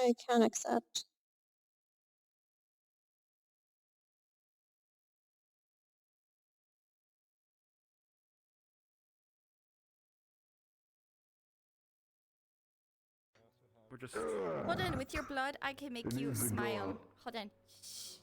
I can't accept. We're just. Hold on, with your blood, I can make you smile. Hold on. Shh.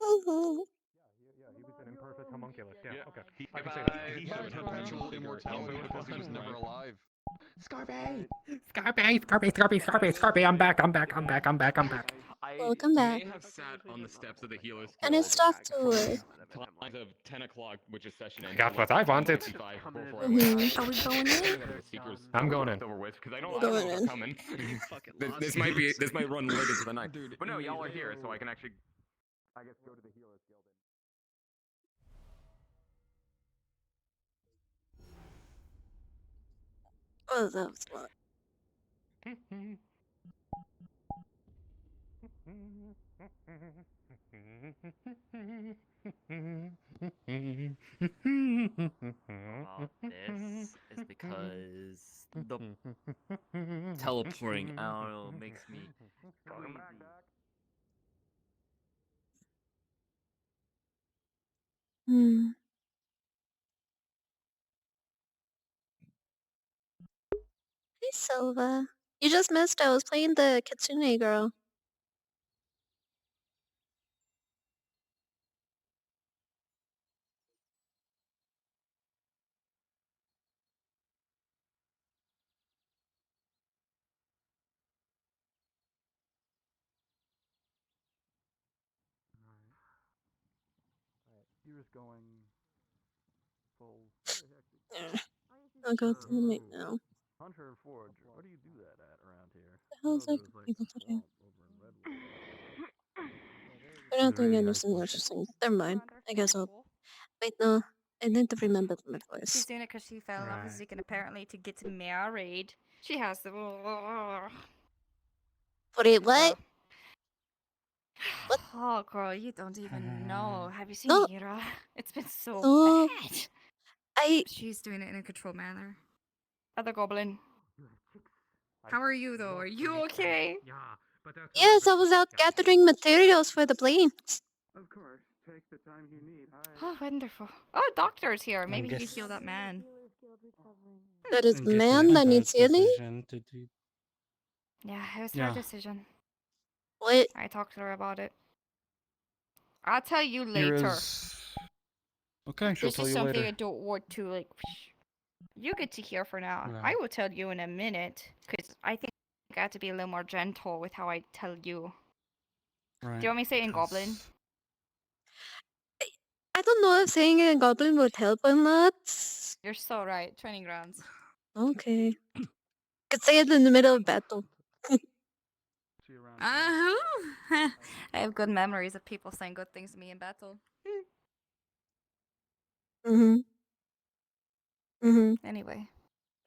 Oh. Yeah, he was an imperfect homunculus. Yeah, okay. I can say that. He had perpetual immortality because he was never alive. Scarby! Scarby, I'm back. Welcome back. May have sat on the steps of the Healers And Guild it's stuff to times of 10 o'clock, which is session ends. Got what I wanted. 55 before I Mhm. went. Are we going in? The Seekers I'm going in. over with because I I'm don't going know in. what's coming. This might run late into the night. But no, y'all are here, so I can actually, I guess, go to the Healers Guild. Oh, that was a lot. Well, this is because the teleporting, I don't know, makes me crazy. Hmm. Hey, Silva. You just missed. I was playing the Kitsune girl. He was going full. I'll go to the night now. Hunter Forge, where do you do that at around here? The hell is I know that there's able to do? swamp over in Redwood. We're not doing anything interesting. Never mind. I guess I'll. Wait, no. I need to remember my She's voice. doing it because she fell in love with Right. Zeke, and apparently to get married, she has to. Wait, what? What? Oh, girl, you don't even know. Have you seen No. Hira? It's been so No. bad. I. She's doing it in a controlled manner. Other goblin. How are you, though? Are you okay? Yeah, but that's Yes, I was out gathering materials for the planes. Of course, take the time you need. Oh, wonderful. Oh, doctor's here. Maybe he guess- healed that man. That is I'm the guessing man it's that a needs healing? decision to do. Yeah, it was her Yeah. decision. What? I talked to her about it. I'll tell you Here later. is. Okay, she'll This tell is you something later. I don't want to, like... You get to hear for now. Right. I will tell you in a minute, because I think I have to be a little more gentle with how I tell you. Right. Do you want me to say it in Goblin? I don't know if saying it in Goblin would help or not. You're so right. Training grounds. Okay. Could say it in the middle of battle. See you around. Uh-huh. I have good memories of people saying good things to me in battle. Mm-hmm. Mm-hmm. Anyway.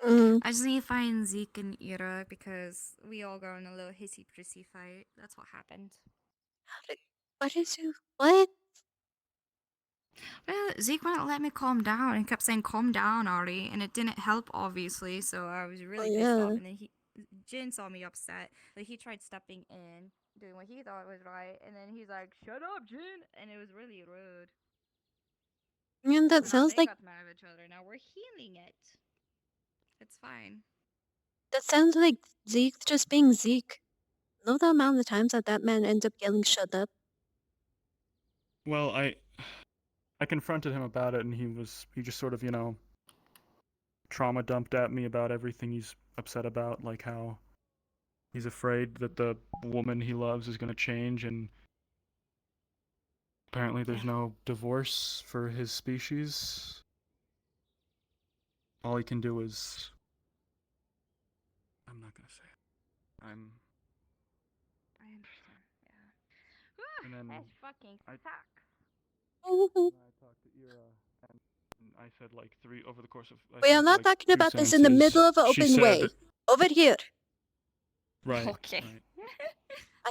Mm-hmm. I just need to find Zeke and Ira because we all got in a little hissy-prissy fight. That's what happened. What is you? What? Well, Zeke wouldn't let me calm down and kept saying, calm down, Ari, and it didn't help, obviously, so I was really pissed yeah. off, and then Jin saw me upset, like, he tried stepping in, doing what he thought was right, and then he's like, shut up, Jin, and it was really rude. And that Now sounds they like got mad at each other, now we're healing it. It's fine. Zeke just being Zeke. Know the amount of times that man ends up yelling "shut up." Well, I confronted him about it, and he just sort of, trauma dumped at me about everything he's upset about, like how he's afraid that the woman he loves is going to change, and apparently there's no divorce for his species. All he can do is... I'm not going to say it. I understand. And then That fucking I- sucks. and I talked to Ira, and I said like three over the course of. I We are said, not like, talking 2 about this in the sentences. middle of an She open way. said, Over here. right. Okay. Right.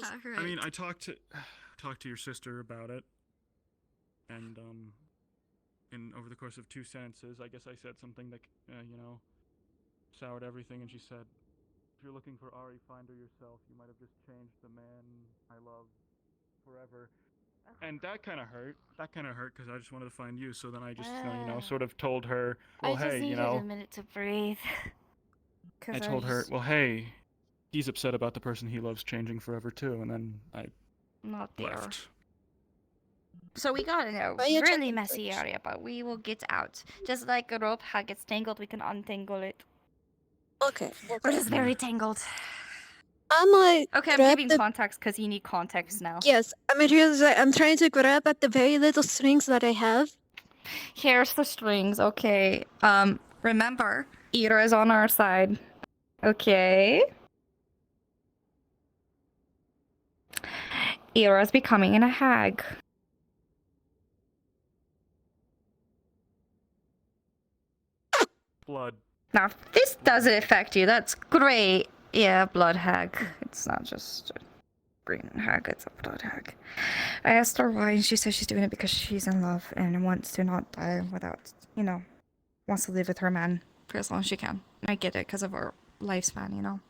Alright. I mean, I talked to your sister about it, and in over the course of 2 sentences, I guess I said something that soured everything, and she said, "If you're looking for Ari, find her yourself. You might have just changed the man I love forever." And that kind of hurt. That kind of hurt because I just wanted to find you. So then I just, sort of told her, well, I just hey, needed a minute to breathe. I told her, well, hey, he's upset about the person he loves changing forever too, and then I Not there. left. So we got in a Why are you really checking messy first? area, but we will get out. Just like a rope, how it gets tangled, we can untangle it. Okay. We're Okay. just very tangled. I'm like. Okay, I'm grab giving the. context because you need context now. Yes, I'm trying to grab at the very little strings that I have. Here's the strings, okay. Remember, Ira is on our side. Okay. Ira's becoming a hag. Blood. Now, if this doesn't affect you, that's great. Yeah, blood hag. It's not just a green hag, it's a blood hag. I asked her why, and she says she's doing it because she's in love and wants to not die without, wants to live with her man for as long as she can. And I get it because of her lifespan.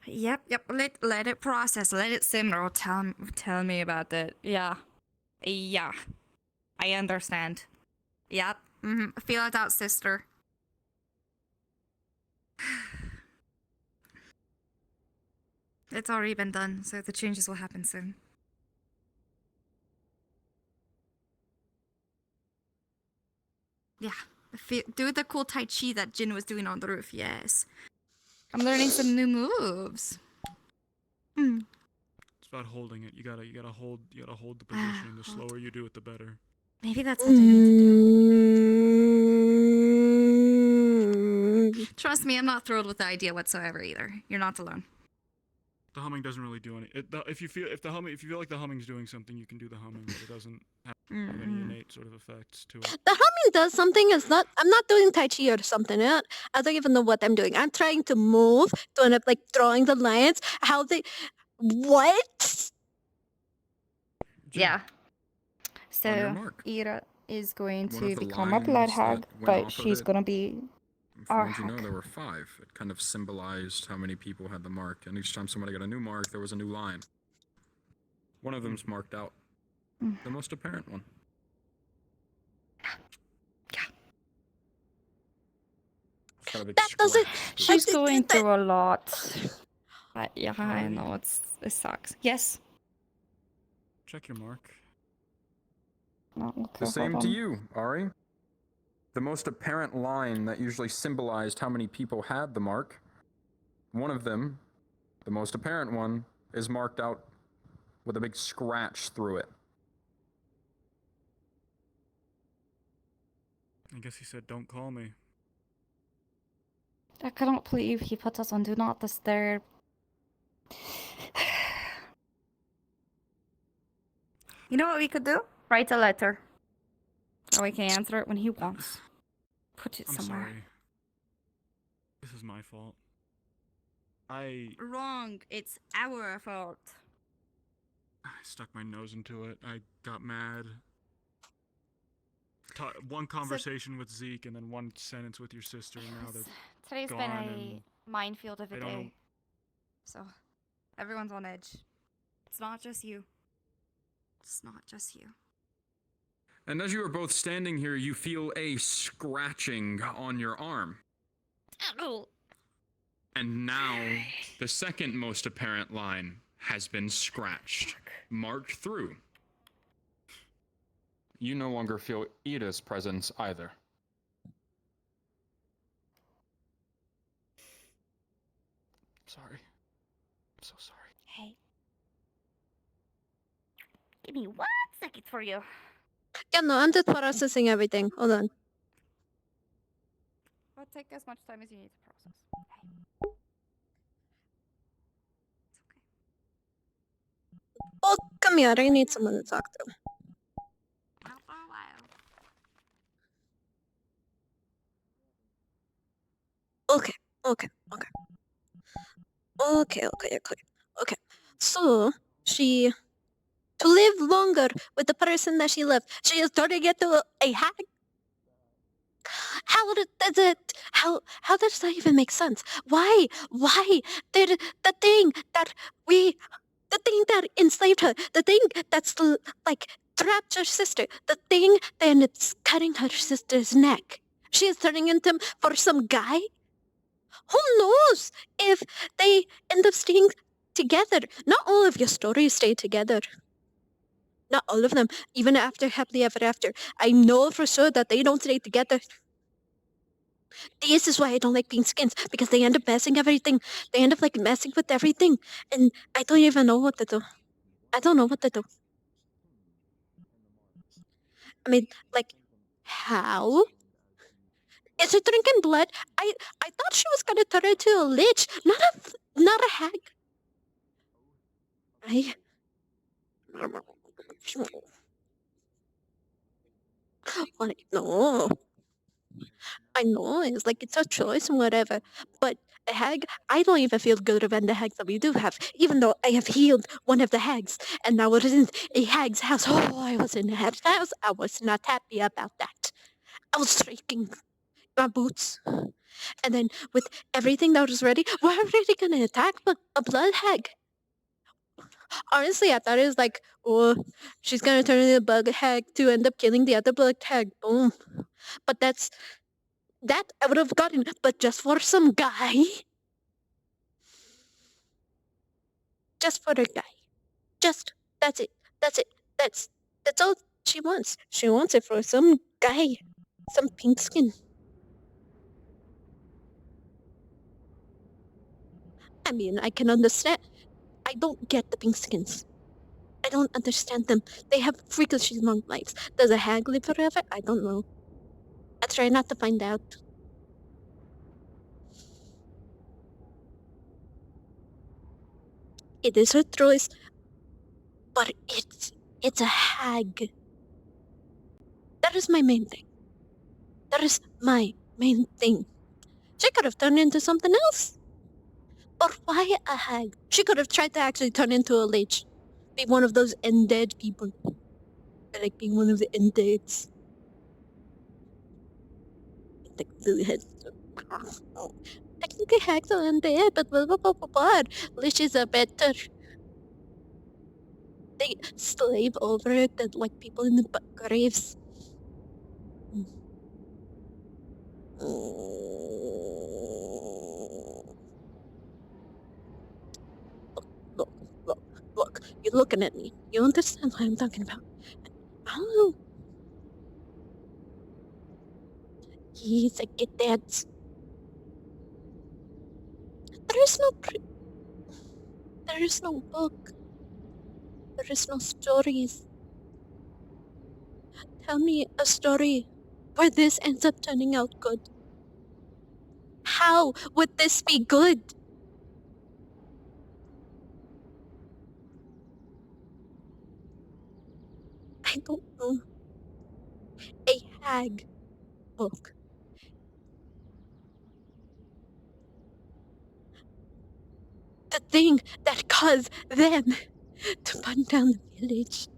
Yep. Let it process. Let it simmer. Tell me about it. Yeah. I understand. Yep. Feel it out, sister. It's already been done, so the changes will happen soon. Yeah. Do the cool Tai Chi that Jin was doing on the roof, yes. I'm learning some new moves. It's about holding it. You gotta hold the position. The slower you do it, the better. Maybe that's what I need to do. Trust me, I'm not thrilled with the idea whatsoever either. You're not alone. The humming doesn't really do any. If you feel like the humming's doing something, you can do the humming, but it doesn't have any innate sort of effects to it. The humming does something. I'm not doing Tai Chi or something. I don't even know what I'm doing. I'm trying to move to end up like drawing the lines. How they. What? Yeah. On your So, mark. Ira is going One to of the become a blood lines hag, that went but off of she's it, gonna be From our what you know, hag. there were 5. It kind of symbolized how many people had the mark, and each time somebody got a new mark, there was a new line. One of them's marked out. The most apparent one. Yeah. It's got a big That doesn't. scratch to She's it. going through a lot. Yeah, I Alright. know it sucks. Yes. Check your mark. No, okay, The same hold to on. you, Ari. The most apparent line that usually symbolized how many people had the mark, one of them, the most apparent one, is marked out with a big scratch through it. I guess he said, "Don't call me." I cannot believe he put us on Do Not Disturb. You know what we could do? Write a letter. So we can answer it when he wants. Put it I'm somewhere. sorry. This is my fault. I Wrong. It's our fault. stuck my nose into it. I got mad. One conversation with Zeke and then one sentence with your sister, and now they're Today's been gone, a and minefield of a I don't know. day. So, everyone's on edge. It's not just you. It's not just you. And as you are both standing here, you feel a scratching on your arm. Ow! And now, the second most apparent line has been scratched, marked through. You no longer feel Ida's presence either. Sorry. I'm so sorry. Hey. Give me 1 second for you. Yeah, no, I'm just processing everything. Hold on. Well, take as much time as you need to process. Oh, come here. I need someone to talk to. Not for a while. Okay, okay, okay. Okay. So, to live longer with the person that she loved, she is turning into a hag? How does that even make sense? Why did the thing that we, the thing that enslaved her, the thing that's like trapped her sister, the thing then it's cutting her sister's neck, she is turning into him for some guy? Who knows if they end up staying together? Not all of your stories stay together. Not all of them, even after happily ever after. I know for sure that they don't stay together. This is why I don't like pink skins, because they end up messing everything. They end up like messing with everything, and I don't even know what to do. I don't know what to do. I mean, like, how? Is she drinking blood? I thought she was gonna turn into a lich, not a hag. I. Like, no. I know it's like it's a choice and whatever, but a hag, I don't even feel good about the hags that we do have, even though I have healed one of the hags, and now it isn't a hag's house. Oh, I was in a hag's house. I was not happy about that. I was shaking my boots. And then with everything that was ready, we're already gonna attack a blood hag. Honestly, I thought it was like, oh, she's gonna turn into a bug hag to end up killing the other blood hag. Boom. But that I would have gotten, but just for some guy. Just for the guy. Just, that's it. That's it. That's all she wants. She wants it for some guy. Some pink skin. I mean, I can understand. I don't get the pink skins. I don't understand them. They have freakishly long lives. Does a hag live forever? I don't know. I try not to find out. It is her choice, but it's a hag. That is my main thing. That is my main thing. She could have turned into something else. Or why a hag? She could have tried to actually turn into a lich. Be one of those undead people. I like being one of the undeads. Like the head. Technically hags are undead, but liches are better. They slave over the like people in the graves. Look, look. You're looking at me. You understand what I'm talking about? Oh, he's a get that. There is no there is no book. There is no stories. Tell me a story where this ends up turning out good. How would this be good? I don't know. A hag book. The thing that caused them to burn down the village.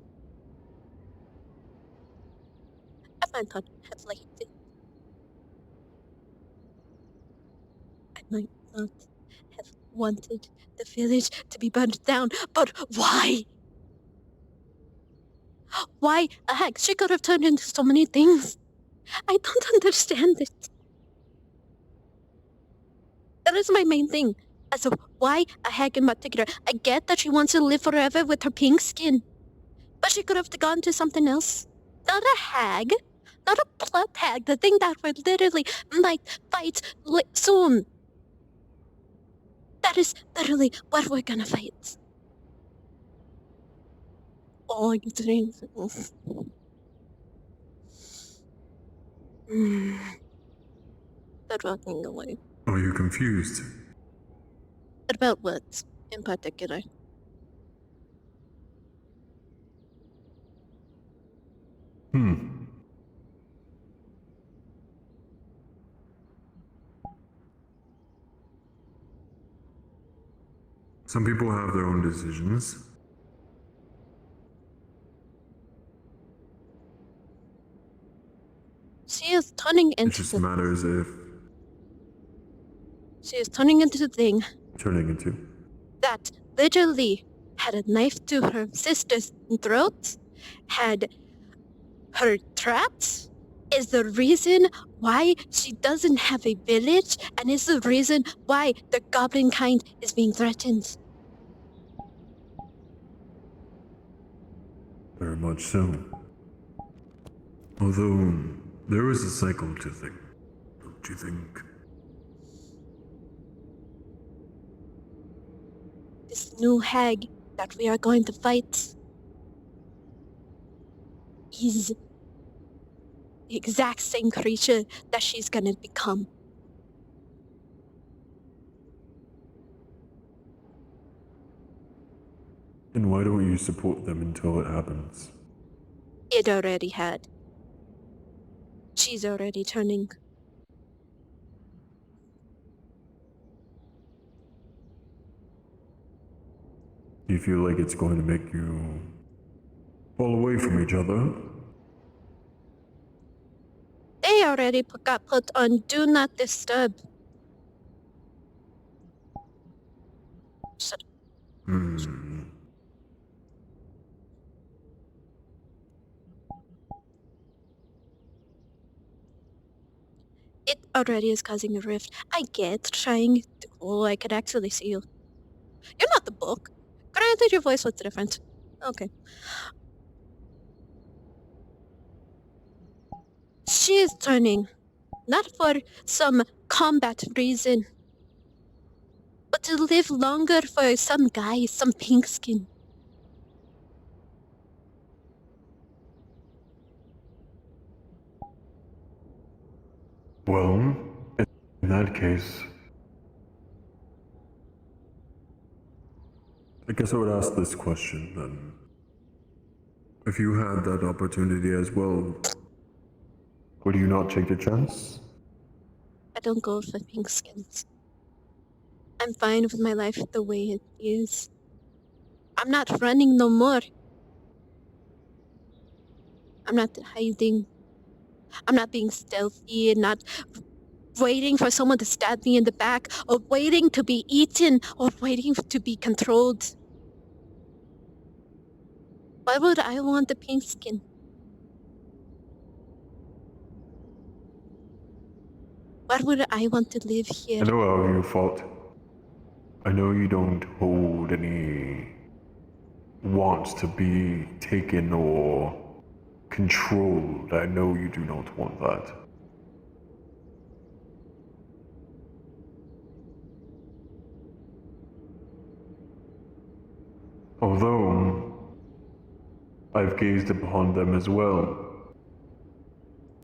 I might not have liked it. I might not have wanted the village to be burned down, but why? Why a hag? She could have turned into so many things. I don't understand it. That is my main thing. So why a hag in particular? I get that she wants to live forever with her pink skin, but she could have gone to something else. Not a hag, not a blood hag. The thing that we're literally might fight soon. That is literally what we're gonna fight. Oh, you dreams. They're walking away. Are you confused? About what in particular? Some people have their own decisions. She is turning It into just the matters if thing turning into. that literally had a knife to her sister's throat, had her trapped, is the reason why she doesn't have a village, and is the reason why the goblin kind is being threatened. Very much so. Although, there is a cycle to think, don't you think? This new hag that we are going to fight is the exact same creature that she's gonna become. And why don't you support them until it happens? It already had. She's already turning. Do you feel like it's going to make you fall away from each other? They already got put on Do Not Disturb. So it already is causing a rift. I get trying to. Oh, I could actually see you. You're not the book. Granted, your voice was different. Okay. She is turning, not for some combat reason, but to live longer for some guy, some pink skin. Well, in that case, I guess I would ask this question then. If you had that opportunity as well, would you not take the chance? I don't go for pink skins. I'm fine with my life the way it is. I'm not running no more. I'm not hiding. I'm not being stealthy and not waiting for someone to stab me in the back, or waiting to be eaten, or waiting to be controlled. Why would I want the pink skin? Why would I want to live here? I know how you fought. I know you don't hold any wants to be taken or controlled. I know you do not want that. Although, I've gazed upon them as well.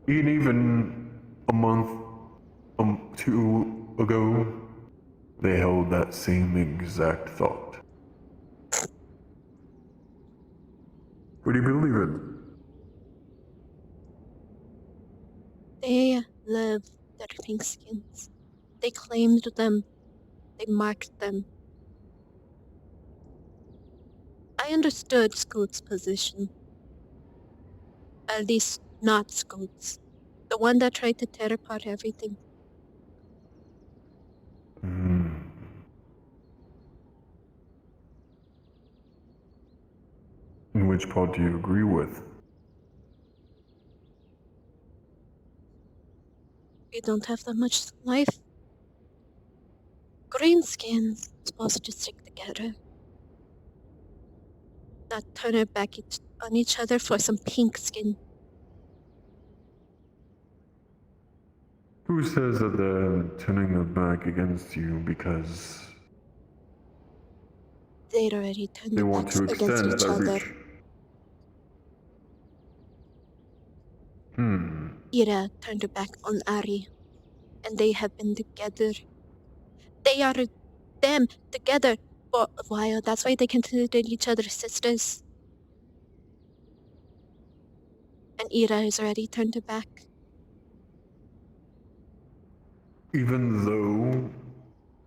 And even a month, two ago, they held that same exact thought. What do you believe in? They love their pink skins. They claimed them. They marked them. I understood Scoot's position. At least not Scoot's. The one that tried to tear apart everything. And which part do you agree with? We don't have that much life. Green skins supposed to stick together. Not turn our back on each other for some pink skin. Who says that they're turning their back against you because They'd already turned they their want backs to against extend each that other. reach? Ira turned her back on Ari, and they have been together. They are them together for a while. That's why they considered each other sisters. And Ira has already turned her back. Even though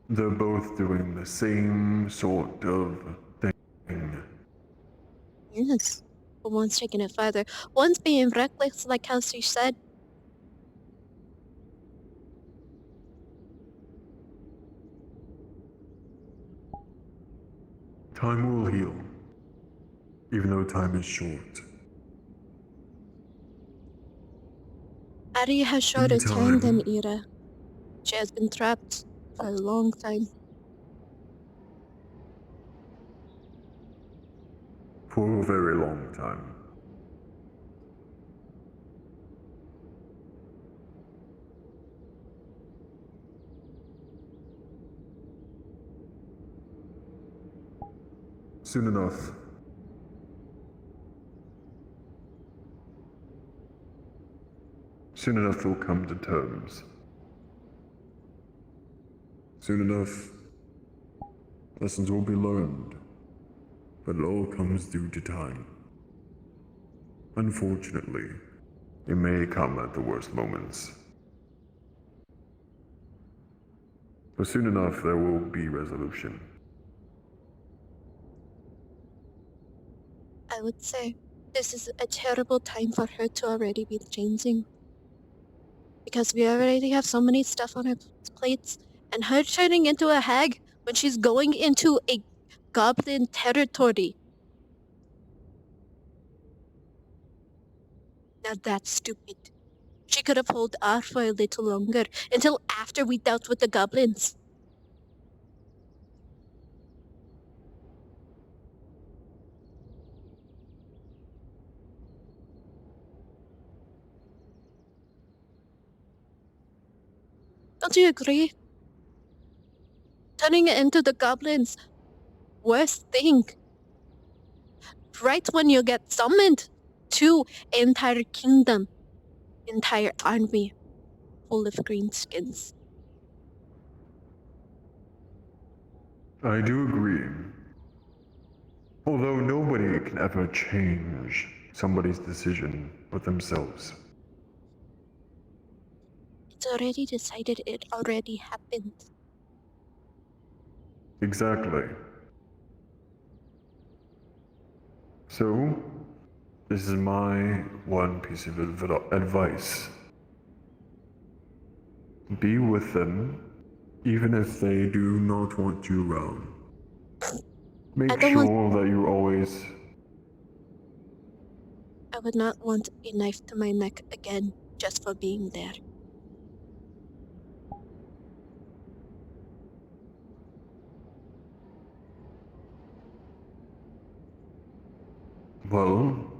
they're both doing the same sort of thing. Yes. But one's taking it further. One's being reckless, like how she said. Time will heal, even though time is short. Ari has shorter time than Ira. She has been trapped for a long time. For a very long time. Soon enough. Soon enough they'll come to terms. Soon enough, lessons will be learned. But it all comes due to time. Unfortunately, it may come at the worst moments. But soon enough there will be resolution. I would say this is a terrible time for her to already be changing. Because we already have so many stuff on her plates, and her turning into a hag when she's going into a goblin territory. Now that's stupid. She could have held off for a little longer, until after we dealt with the goblins. Don't you agree? Turning it into the goblins, worst thing. Right when you get summoned to entire kingdom, entire army full of greenskins. I do agree. Although nobody can ever change somebody's decision but themselves. It's already decided, it already happened. Exactly. So, this is my one piece of advice. Be with them, even if they do not want you around. Make sure that you always... I would not want a knife to my neck again just for being there. Well,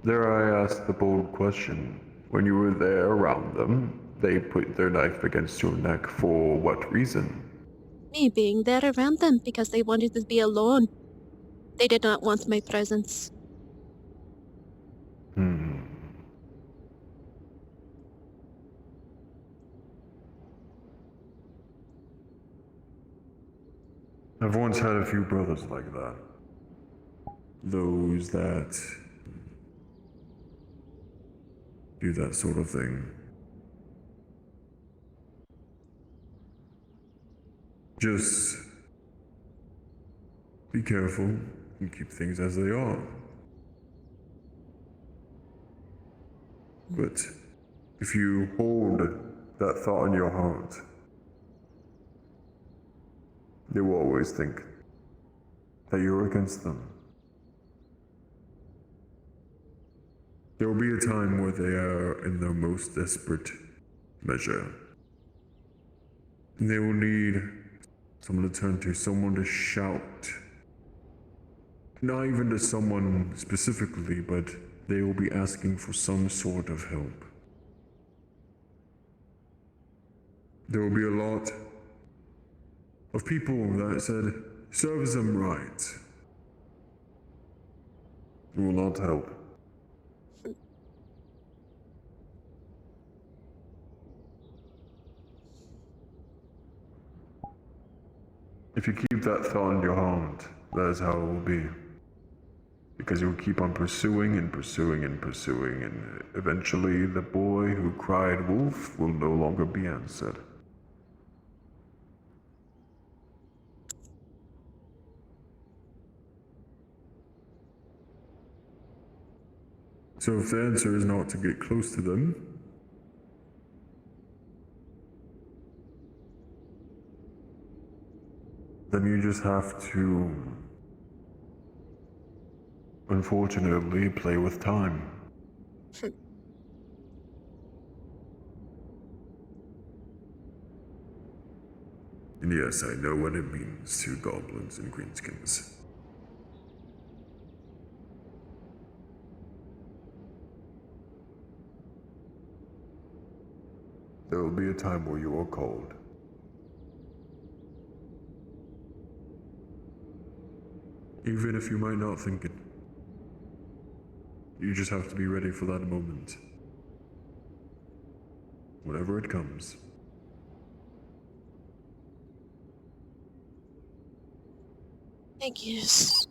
there I asked the bold question. When you were there around them, they put their knife against your neck for what reason? Me being there around them because they wanted to be alone. They did not want my presence. I've once had a few brothers like that. Those that do that sort of thing. Just be careful and keep things as they are. But if you hold that thought in your heart, they will always think that you're against them. There will be a time where they are in their most desperate measure. And they will need someone to turn to, someone to shout. Not even to someone specifically, but they will be asking for some sort of help. There will be a lot of people that said, serves them right. It will not help. If you keep that thought in your heart, that is how it will be. Because you'll keep on pursuing and pursuing and pursuing, and eventually the boy who cried wolf will no longer be answered. So if the answer is not to get close to them, then you just have to, unfortunately, play with time. And yes, I know what it means to goblins and greenskins. There will be a time where you are called. Even if you might not think it. You just have to be ready for that moment. Whenever it comes. I guess.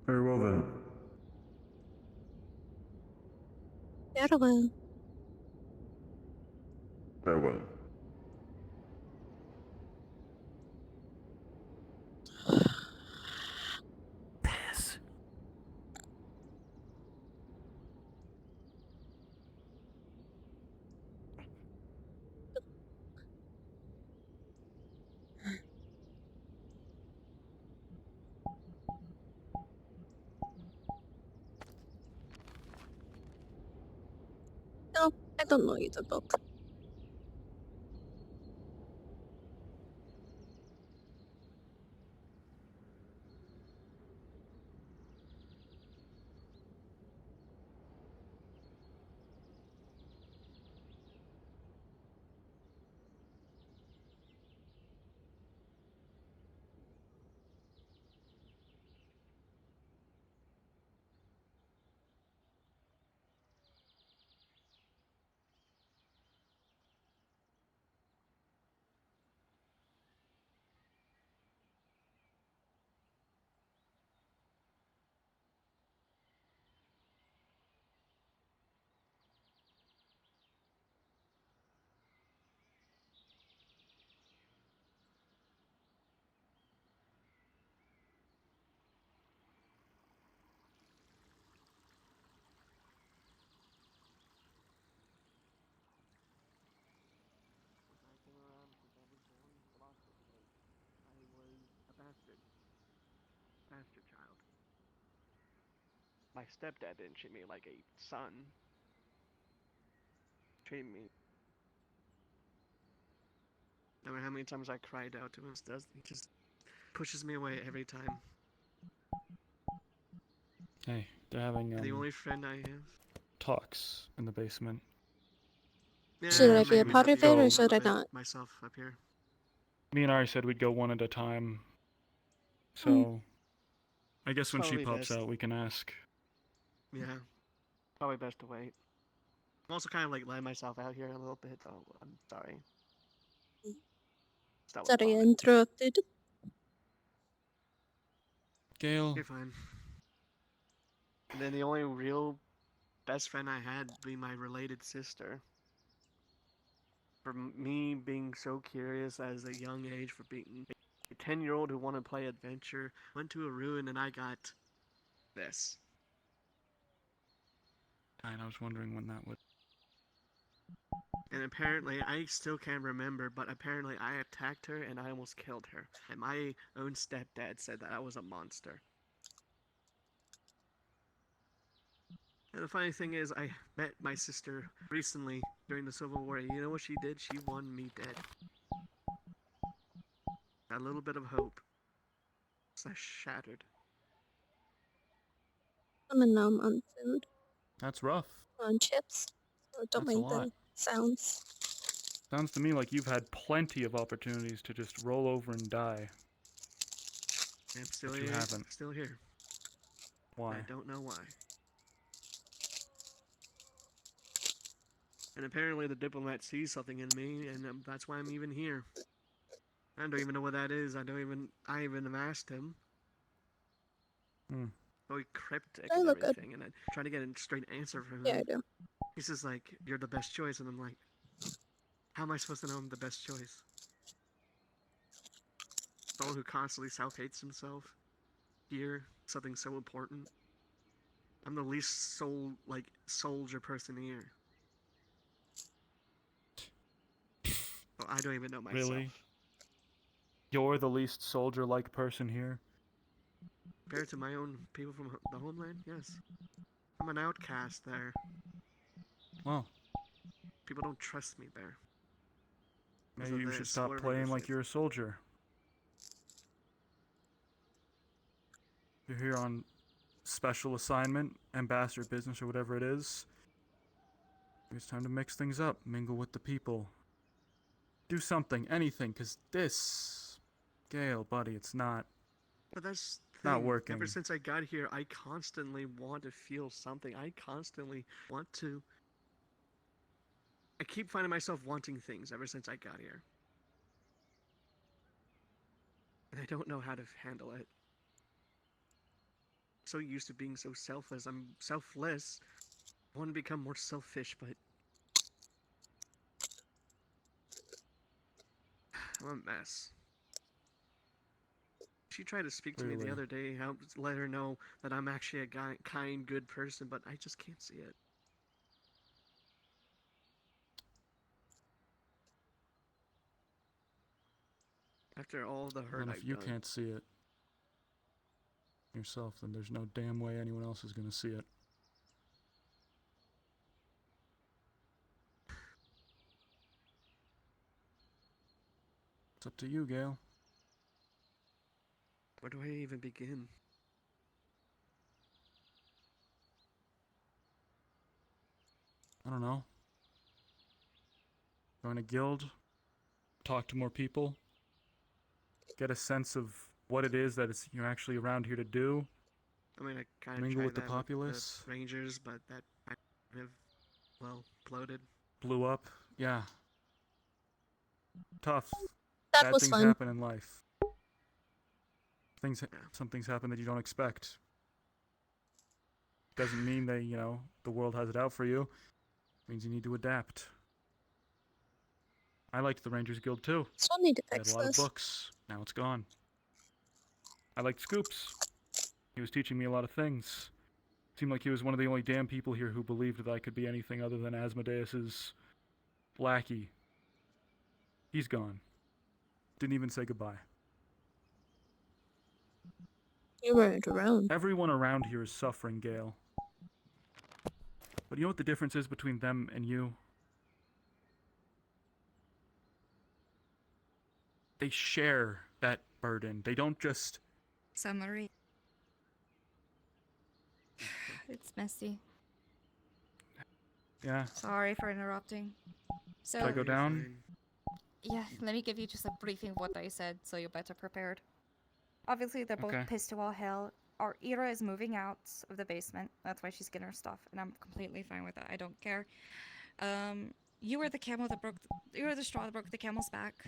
Very well then. Farewell. Farewell. Pass. No, I don't know either book. I came around because I was born philosopher. I was a bastard. Bastard child. My stepdad didn't treat me like a son. Treat me. No matter how many times I cried out to him, he just pushes me away every time. Hey, they're having The only friend I have. talks in the basement. Yeah, Should I be a maybe part not of it or a should I little bit not? myself up here. Me and Ari said we'd go one at a time. So, I guess when she Probably pops best. out, we can ask. Yeah, probably best to wait. I'm also kind of like letting myself out here a little bit, though. I'm sorry. That was Sorry, I vomit. interrupted. Gail, You're fine. And then the only real best friend I had be my related sister. For me being so curious as a young age, for being a 10-year-old who wanted to play adventure, went to a ruin and I got this. and I was wondering when that would. And apparently, I still can't remember, but apparently I attacked her and I almost killed her. And my own stepdad said that I was a monster. And the funny thing is, I met my sister recently during the Civil War. You know what she did? She won me dead. A little bit of hope. Shattered. I'm a numb on food, That's rough. on chips. So don't That's a mind lot. the sounds. Sounds to me like you've had plenty of opportunities to just roll over and die. I'm still But you here. haven't. Still here. Why? I don't know why. And apparently the diplomat sees something in me, and that's why I'm even here. I don't even know what that is. I even have asked him. Hmm. Very cryptic I and look good. everything, and I try to get a straight answer from him. Yeah, I do. He's just like, "You're the best choice," and I'm like, "How am I supposed to know I'm the best choice?" Someone who constantly self-hates himself. Here, something so important. I'm the least soldier person here. Well, I don't even know myself. Really? You're the least soldier-like person here? Compared to my own people from the homeland, yes. I'm an outcast there. Well, People don't trust me there. maybe you should stop whatever playing this like is. you're a soldier. You're here on special assignment, ambassador business, or whatever it is. It's time to mix things up, mingle with the people. Do something, anything, because this... Gale, buddy, it's not... But that's the Not thing. working. Ever since I got here, I constantly want to feel something. I constantly want to. I keep finding myself wanting things ever since I got here. And I don't know how to handle it. So used to being so selfless. I'm selfless. I want to become more selfish, but I'm a mess. She tried to speak to me the Clearly. other day, let her know that I'm actually a kind, good person, but I just can't see it. After all the hurt And if I've you done. can't see it yourself, then there's no damn way anyone else is gonna see it. It's up to you, Gale. Where do I even begin? I don't know. Join a guild, talk to more people, get a sense of what it is that you're actually around here to do. I mean, I kind of Mingle tried with the that populace. with the Rangers, but that kind of, well, bloated. Blew up. Yeah. Tough. That Bad was things fun. happen in life. Some things happen that you don't expect. Doesn't mean that, the world has it out for you. It means you need to adapt. I liked the Rangers Guild too. So I need to They had fix a lot of this. books. Now it's gone. I liked Scoops. He was teaching me a lot of things. Seemed like he was one of the only damn people here who believed that I could be anything other than Asmodeus's lackey. He's gone. Didn't even say goodbye. You weren't around. Everyone around here is suffering, Gale. But you know what the difference is between them and you? They share that burden. They don't just... Summary. It's messy. Yeah. Sorry for interrupting. So, Should I go You're down? fine. yeah, let me give you just a briefing of what I said so you're better prepared. Obviously, they're both Okay. pissed to all hell. Our Ira is moving out of the basement. That's why she's getting her stuff, and I'm completely fine with that. I don't care. You were the camel that broke. You were the straw that broke the camel's back.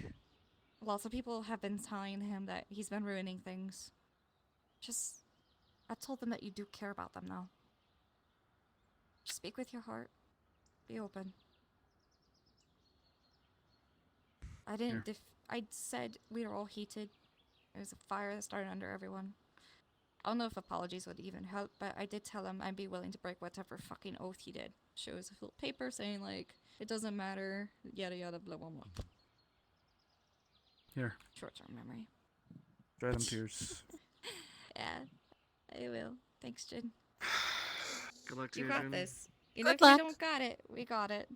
Lots of people have been telling him that he's been ruining things. I told them that you do care about them now. Just speak with your heart. Be open. I didn't I said we were all heated. It was a fire that started under everyone. I don't know if apologies would even help, but I did tell him I'd be willing to break whatever fucking oath he did. Shows a full paper saying, like, it doesn't matter, yada yada, blah blah blah. Here. Short-term memory. Dry them tears. Yeah, I will. Thanks, Jin. Good luck to You you, got Jin. this. Good If luck. you don't got it, we got it.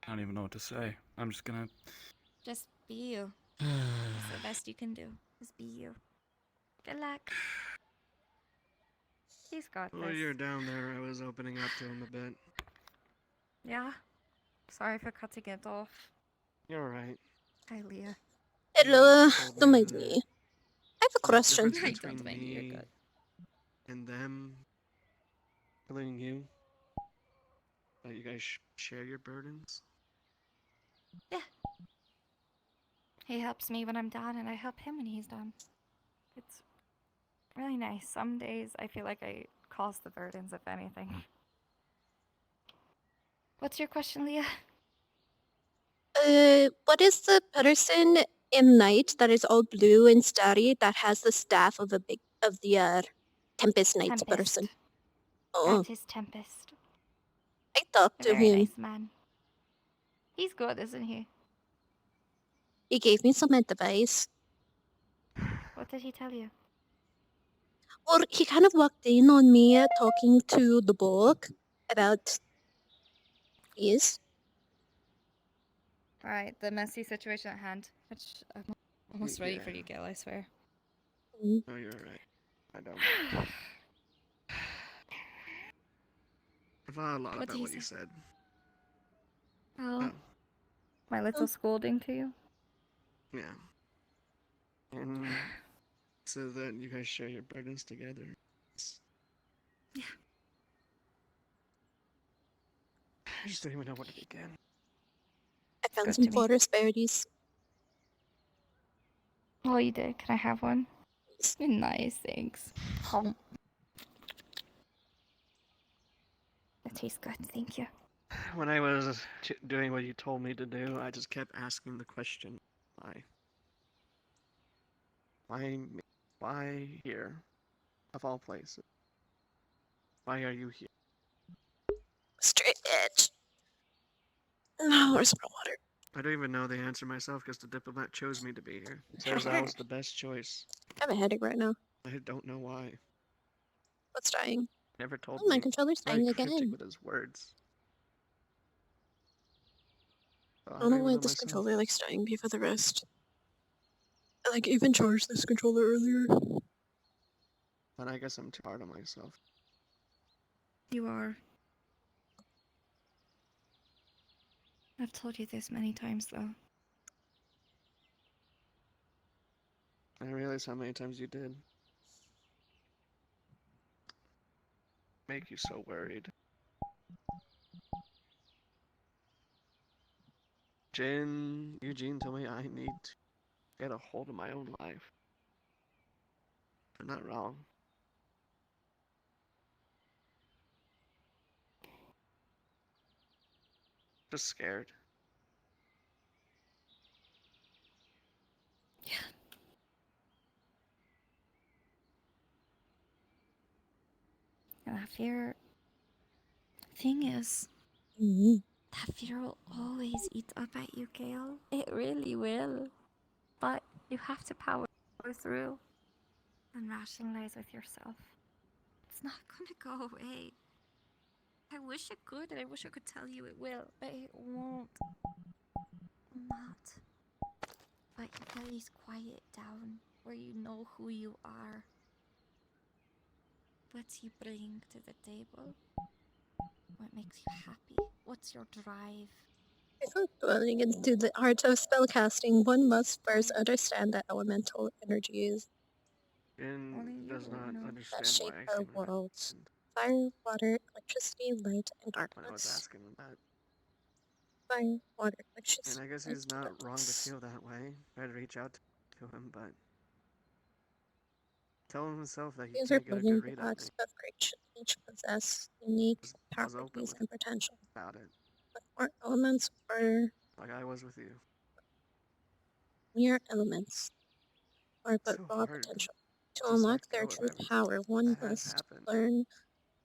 I don't even know what to say. I'm just gonna... Just be you. That's the best you can do. Just be you. Good luck. He's got While this. you're down there, I was opening up to him a bit. Yeah. Sorry for cutting it off. You're alright. Hi, Leah. Hello, Told don't me mind that me. I have a the question. difference I don't between mind you, you're me good. and them, killing you, You guys share your burdens? He helps me when I'm down, and I help him when he's down. It's really nice. Some days I feel like I cause the burdens, if anything. What's your question, Leah? What is the person in night that is all blue and starry that has the staff of the Tempest Knight person? Tempest. Oh, That is Tempest. I talked A to very him. nice man. He's good, isn't he? He gave me some advice. What did he tell you? Well, he kind of walked in on me talking to the book about these. Alright, the messy situation at hand. Which I'm almost ready for Yeah. you, Gil, I swear. Mm. No, you're right. I don't. I thought a lot What do about you what you say? said. Oh. Oh, My little scolding to you? yeah. And so that you guys share your burdens together. Yeah. I just don't even know where to begin. I found good some to me. water asperities. Oh, you did? Can I have one? Nice, thanks. It tastes good, thank you. When I was doing what you told me to do, I just kept asking the question, why? Why me? Why here? Of all places. Why are you here? Straight edge. No, where's my water? I don't even know the answer myself because the diplomat chose me to be here. Says I was the best choice. I have a headache right now. I don't know why. What's dying? Never told Oh, my me. controller's Very dying cryptic again. with his words. So I don't know even why this myself. controller likes dying before the rest. I even charged this controller earlier. And I guess I'm too hard on myself. You are. I've told you this many times, though. I didn't realize how many times you did. Make you so worried. Eugene told me I need to get a hold of my own life. I'm not wrong. Just scared. Yeah. And that fear... Thing is, that fear will always eat up at you, Gale. It really will. But you have to power through and rationalize with yourself. It's not gonna go away. I wish it could, and I wish I could tell you it will, but it won't. Not. But you can at least quiet down, where you know who you are. What you bring to the table. What makes you happy? What's your drive? Before dwelling into the art of spellcasting, one must first understand that elemental energies Only Jin you does not know. that understand shape why I our seem worlds. offended Fire, water, electricity, light, and when I was darkness. asking him that. Fire, water, And electricity, I guess light, he's not wrong to darkness. feel that way. Try to reach out to him, but tell himself that he These are can't get a building good read on me. blocks of creation. Each possess unique I was open properties with and potential. about it, The four elements are like I was with you. mere elements, or but So raw hard potential. To to just unlock let their go of true everything power, one that has must happened. learn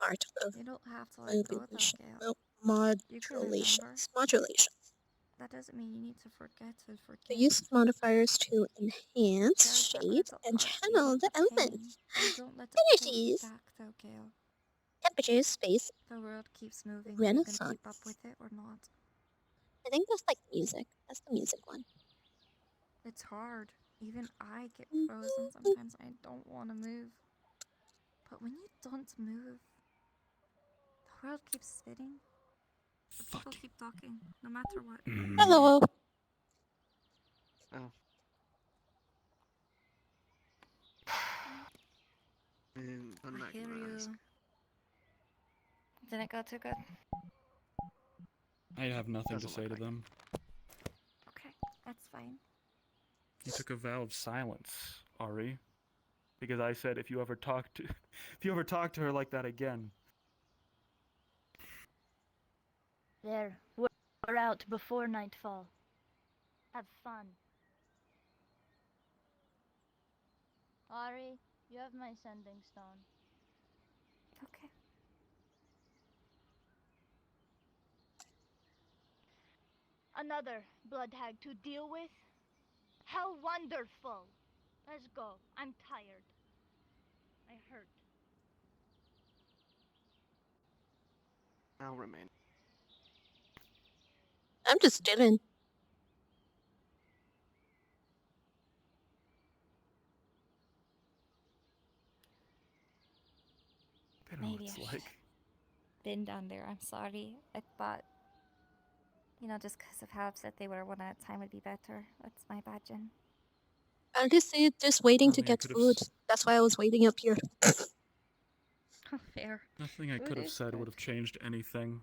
art of You don't have to let go, though, Gale. You can remember. modulation. That doesn't mean you need to forget to The forget. use of modifiers to enhance, There's that shape, little and part, channel even the the elements. pain. You don't let it hold you Energies, back, though, Gale. temperature, space, The world keeps moving. Are you gonna renaissance. keep up with it or not? I think that's like music. That's the music one. It's hard. Even I get frozen sometimes. I don't want to move. But when you don't move, the world keeps spinning. The people keep talking, no matter what. Hello. Oh. And I'm I not hear gonna you. ask. Didn't go too good. I have nothing to Doesn't say look to like them. Okay, that's fine. You took a vow of silence, Ari, because I said if you ever talk to, if you ever talk to her like that again. There, we're out before nightfall. Have fun. Ari, you have my sending stone. Okay. Another blood hag to deal with? How wonderful! Let's go. I'm tired. I hurt. I'll remain. I'm just chilling. They know what Maybe it's I should like. been down there. I'm sorry. I thought, just because of how upset they were one at a time would be better. That's my bad, Jen. I'm just waiting to Nothing I get could have food. That's why I was waiting up here. Fair. Nothing I Food could have is said good. would have changed anything.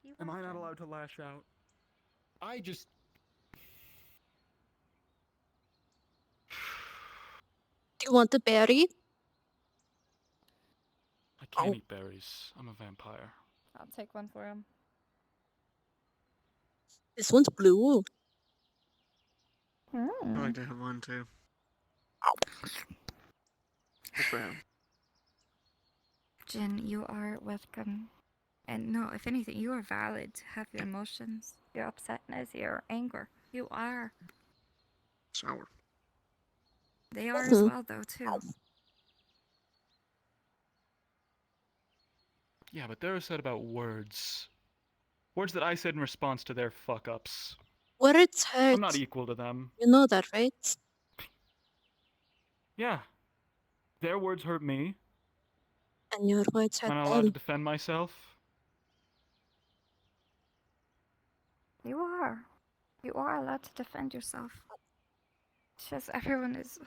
You Am are, I not Jen. allowed to lash out? I just. Do you want the berry? I can't Oh. eat berries. I'm a vampire. I'll take one for him. This one's blue. I'd like to have one too. Good for him. Jen, you are welcome. And no, if anything, you are valid to have your emotions, your upsetness, your anger. You are. Sour. They are as Mhm. well, though, too. Yeah, but they're said about words. Words that I said in response to their fuck ups. Words hurt. I'm not equal to them. You know that, right? Yeah. Their words hurt me. And your words hurt Am I not allowed to them. defend myself? You are. You are allowed to defend yourself. It's just everyone is.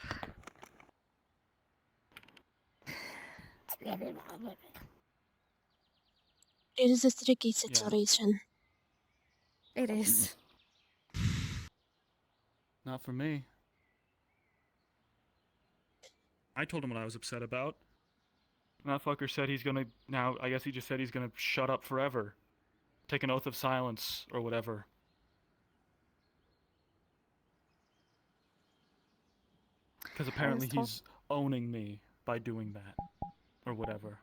It is a tricky situation. It is. Not for me. I told him what I was upset about. And that fucker said he's gonna. Now, I guess he just said he's gonna shut up forever. Take an oath of silence, or whatever. Because apparently he's owning me by doing that. Or whatever.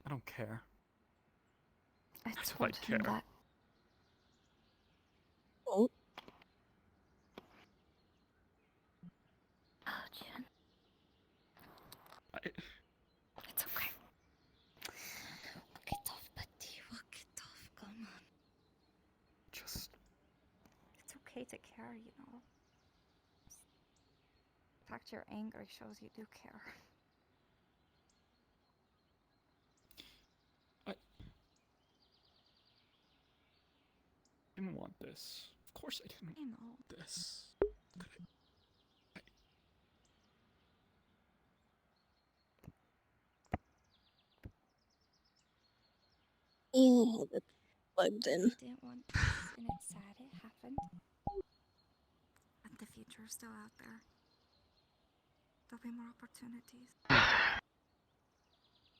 I don't care. I As if I told him care. that. Oh. Oh, Jen. It's okay. Walk it off, buddy. Walk it off. Come on. Just. It's okay to care, you know. The fact your anger shows you do care. I didn't want this. Of course I didn't I know. want this. Yeah, that's plugged in. I didn't want this, and it's sad it happened. But the future is still out there. There'll be more opportunities.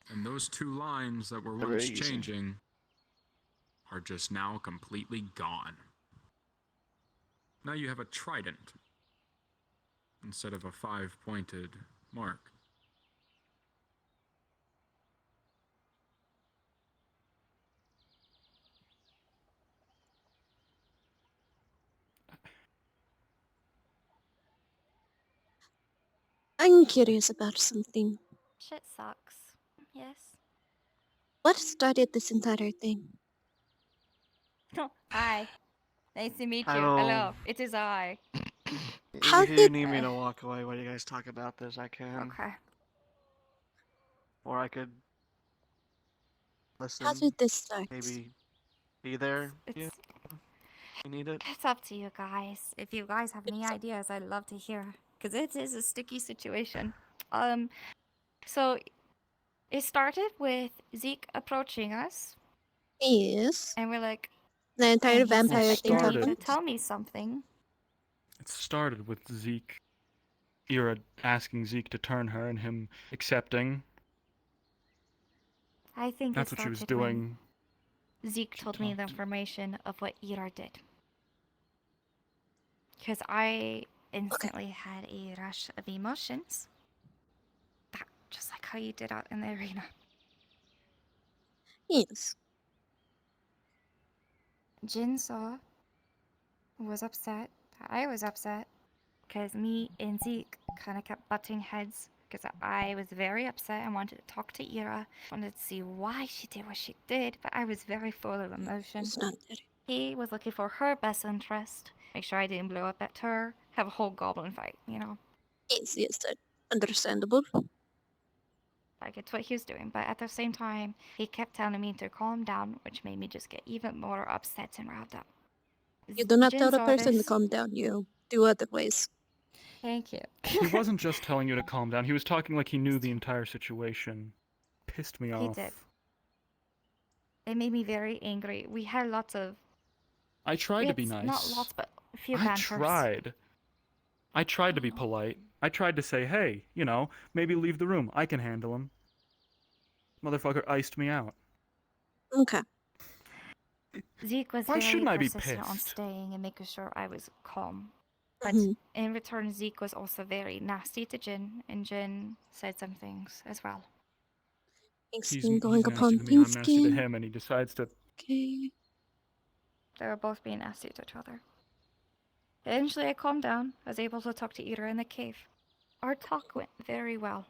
And those two lines that were They're once very easy. changing are just now completely gone. Now you have a trident instead of a 5-pointed mark. I'm curious about something. Shit sucks. Yes. What started this entire thing? Hi. Nice to meet I you. don't- Hello. It is I. How If you did- need me to walk away while you guys talk about this, I can. Okay. Or I could listen, How did this start? maybe be there. Yeah, It's we need it. it's up to you guys. If you guys have any It's- ideas, I'd love to hear. Because it is a sticky situation. So it started with Zeke approaching us, Yes. and we're like, The entire and he said vampire that thing you need to happened. tell me something. It started with Zeke, Ira asking Zeke to turn her and him accepting. I think That's it what she was started when doing. Zeke She told me the talked. information of what Ira did. Because I instantly had a rush of emotions. That, just like how you did out in the arena. Yes. Jin saw, was upset. I was upset. Because me and Zeke kind of kept butting heads. Because I was very upset and wanted to talk to Ira. Wanted to see why she did what she did. But I was very full of emotion. It's not there. He was looking for her best interest. Make sure I didn't blow up at her. Have a whole goblin fight, you know? Yes, yes, that understandable. Like, it's what he was doing. But at the same time, he kept telling me to calm down, which made me just get even more upset and riled up. You do not Jin tell the saw person to this. calm down. You do otherwise. Thank you. He wasn't just telling you to calm down. He was talking like he knew the entire situation. Pissed me He off. did. It made me very angry. We had lots of... I tried to be nice. Not lots, but a few I banters. tried. I tried to be polite. I tried to say, hey, you know, maybe leave the room. I can handle him. Motherfucker iced me out. Okay. Zeke was Why very shouldn't I be persistent on pissed? staying and making sure I was calm. But Mhm. in return, Zeke was also very nasty to Jin, and Jin said some things as well. Things He's been going nasty upon to me, I'm nasty to Pinsky. him, and he decides to... Okay. They were both being nasty to each other. Eventually, I calmed down. I was able to talk to Ira in the cave. Our talk went very well.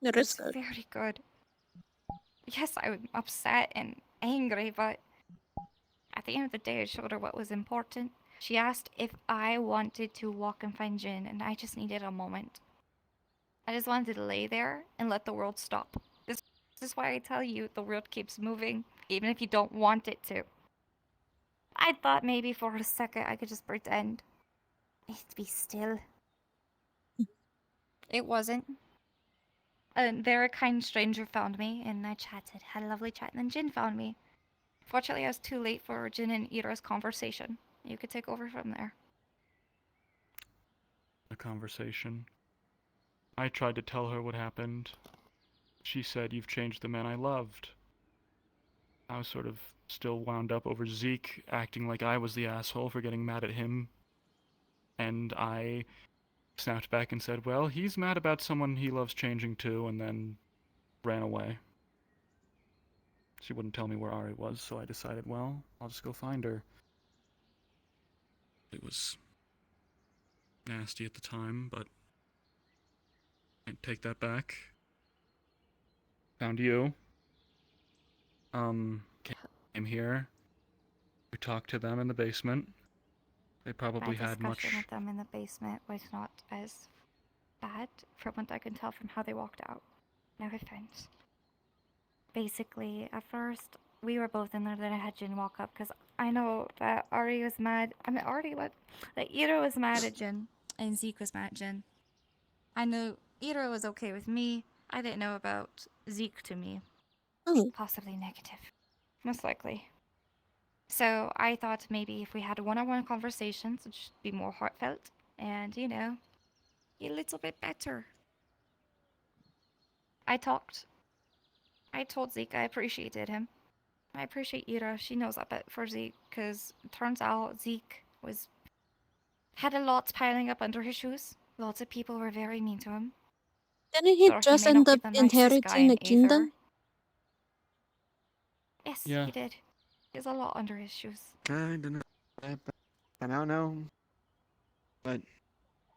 That It is was good. very good. Yes, I was upset and angry, but at the end of the day, I showed her what was important. She asked if I wanted to walk and find Jin, and I just needed a moment. I just wanted to lay there and let the world stop. This is why I tell you the world keeps moving, even if you don't want it to. I thought maybe for a second I could just pretend. It'd be still. It wasn't. A very kind stranger found me, and I chatted, had a lovely chat, and then Jin found me. Fortunately, I was too late for Jin and Ira's conversation. You could take over from there. A conversation. I tried to tell her what happened. She said, you've changed the man I loved. I was sort of still wound up over Zeke acting like I was the asshole for getting mad at him. And I snapped back and said, well, he's mad about someone he loves changing to, and then ran away. She wouldn't tell me where Ari was, so I decided, well, I'll just go find her. It was nasty at the time, but I take that back. Found you. Came here. We talked to them in the basement. They My probably had discussion much... with them in the basement was not as bad, from what I can tell from how they walked out. No offense. Basically, at first, we were both in there, then I had Jin walk up, because I know that Ari was mad. I mean, Ari, what? That Ira was mad at Jin, and Zeke was mad at Jin. I knew Ira was okay with me. I didn't know about Zeke to me. Oh, Possibly negative. Most likely. So I thought maybe if we had one-on-one conversations, it should be more heartfelt and, you know, a little bit better. I talked. I told Zeke I appreciated him. I appreciate Ira. She knows that bit for Zeke, because it turns out Zeke had a lot piling up under his shoes. Lots of people were very mean to him. didn't he Sure, just may not end be up the nicest guy inheriting in a kingdom? Aether. Yes, Yeah. he did. There's a lot under his shoes. I don't know. I don't know. But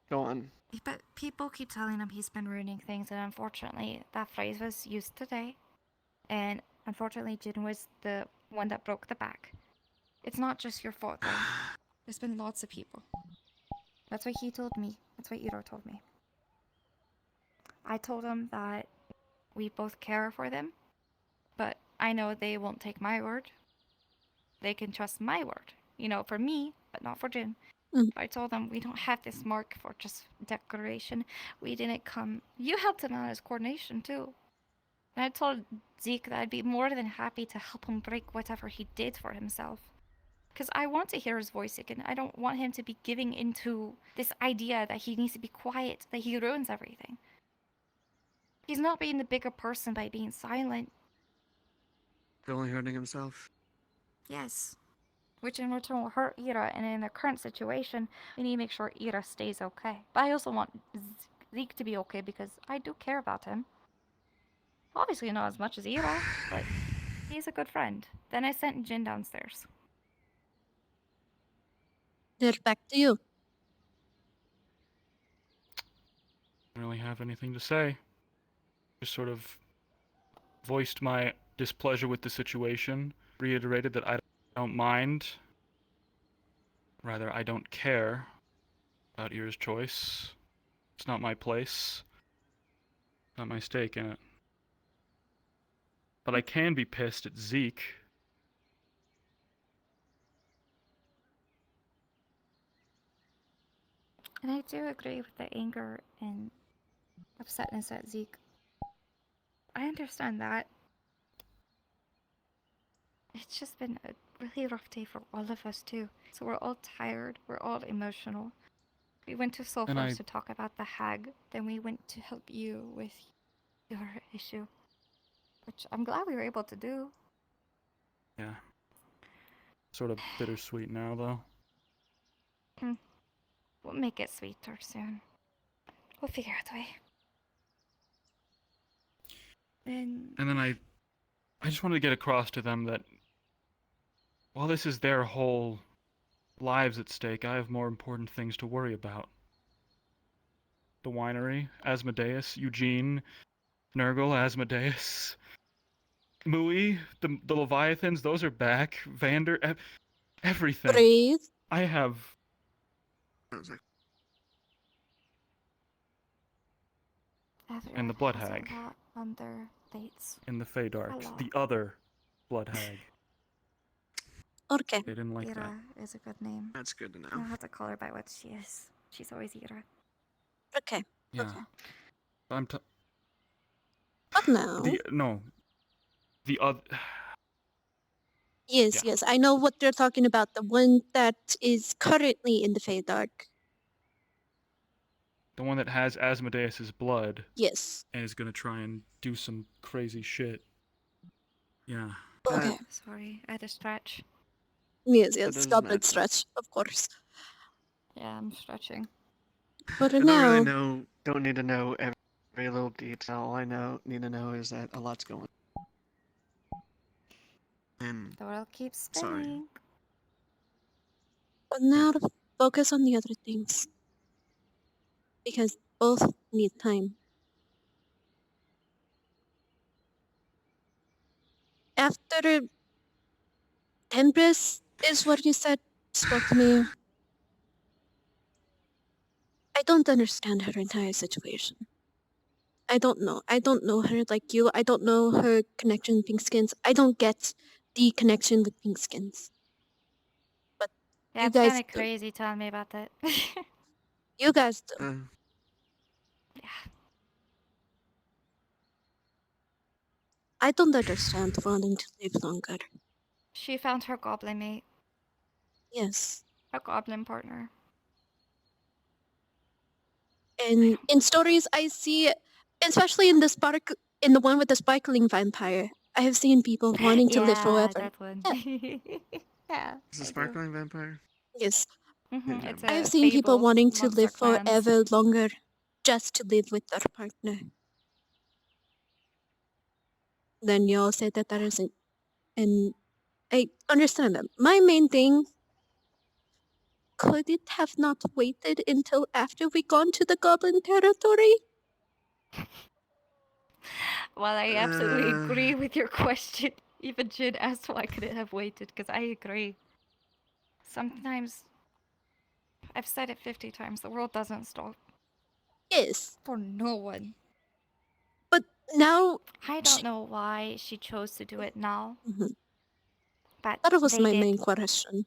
go on. But people keep telling him he's been ruining things, and unfortunately, that phrase was used today. And unfortunately, Jin was the one that broke the back. It's not just your fault, though. There's been lots of people. That's what he told me. That's what Iro told me. I told him that we both care for them, but I know they won't take my word. They can trust my word. You know, for me, but not for Jin. Mm. I told them we don't have this mark for just decoration. We didn't come. You helped him out as coordination too. And I told Zeke that I'd be more than happy to help him break whatever he did for himself. Because I want to hear his voice again. I don't want him to be giving into this idea that he needs to be quiet, that he ruins everything. He's not being the bigger person by being silent. He's only hurting himself. Yes. Which in return will hurt Ira, and in the current situation, we need to make sure Ira stays okay. But I also want Zeke to be okay because I do care about him. Obviously not as much as Ira, but he's a good friend. Then I sent Jin downstairs. They're back to you. Don't really have anything to say. Just sort of voiced my displeasure with the situation, reiterated that I don't mind. Rather, I don't care about Ira's choice. It's not my place. Not my stake in it. But I can be pissed at Zeke. And I do agree with the anger and upsetness at Zeke. I understand that. It's just been a really rough day for all of us, too. So we're all tired, we're all emotional. We went to Soul And first to talk about the hag, then we went to help you with your issue. Which I'm glad we were able to do. Yeah. Sort of bittersweet now, though. We'll make it sweeter soon. We'll figure out a way. And then I just wanted to get across to them that while this is their whole lives at stake, I have more important things to worry about. The winery, Asmodeus, Eugene, Nurgle, Asmodeus, Mui, the Leviathans, those are back. Vander, everything. Breathe. I have. And the Blood Hag. A lot on their dates. In the Feydark. A lot. The other Blood Hag. Okay. They didn't like Ira is a good name. That's good to I don't know. have to call her by what she is. She's always Ira. Okay. Yeah. Okay. I'm But now. The other. Yes, Yeah. yes. I know what they're talking about. The one that is currently in the Feydark. The one that has Asmodeus's blood. Yes. And is gonna try and do some crazy shit. Yeah. Okay. Sorry, I had to stretch. Yes, That yes. doesn't Goblet matter. stretch, of course. Yeah, I'm stretching. But I don't now. really know. Don't need to know every little detail. All I need to know is that a lot's going. And The world keeps sorry. spinning. But now to focus on the other things. Because both need time. After Tempest is what you said spoke to me. I don't understand her entire situation. I don't know. I don't know her like you. I don't know her connection with Pink Skins. I don't get the connection with Pink Skins. But Yeah, you it's guys kind of do. crazy telling me about that. You guys do. Yeah. I don't understand wanting to live longer. She found her goblin mate. Yes. A goblin partner. And in stories I see, especially in the one with the sparkling vampire, I have seen people wanting to live forever. That one. Yeah. Yeah. Is a sparkling vampire? Yes. It's I have a seen people fable wanting to amongst live our clans. forever longer just to live with their partner. Then you all say that that isn't. And I understand that. My main thing, could it have not waited until after we gone to the goblin territory? Well, I absolutely agree with your question. Even Jin asked why could it have waited, because I agree. Sometimes, I've said it 50 times, the world doesn't stop. Yes. For no one. But Now, I don't know why she chose to do it now, mhm, but that was they my did. main question.